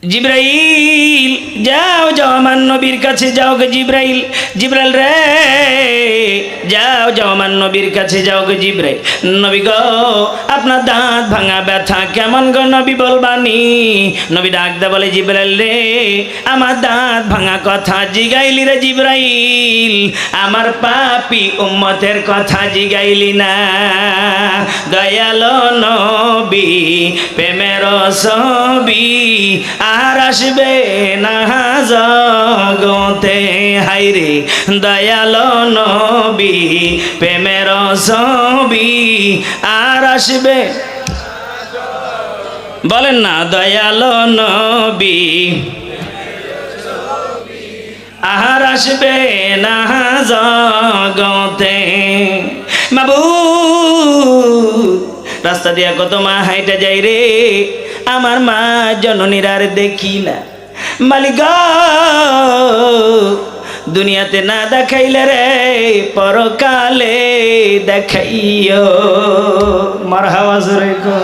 জিব্রাইল যাও যাও আমার নবীর কাছে যাও গে জিব্রাইল, জিব্রাইল রে যাও যাও আমার নবীর কাছে যাও গে জিব্রাইল। নবী গো আপনার দাঁত ভাঙা ব্যথা কেমন গো নবী বলবানি। নবী ডাক দে বলে জিব্রাইল রে আমার দাঁত ভাঙা কথা জিগাইলি রে জিব্রাইল, আমার পাপী উম্মতের কথা জিগাইলি না। দয়ালো নবী প্রেমের ছবি আর আসবে না জগতে, হাইরে দয়ালো নবী প্রেমের ছবি আর আসবে, বলেন না দয়ালো নবী আর আসবে না জগতে। মাবুদ রাস্তা দিয়া কত মা হাইটা যাই রে, আমার মা জননীর আর দেখি না। মালিক দুনিয়াতে না দেখাইলে রে পরকালে দেখাইও। মারহাবা জোরে গো।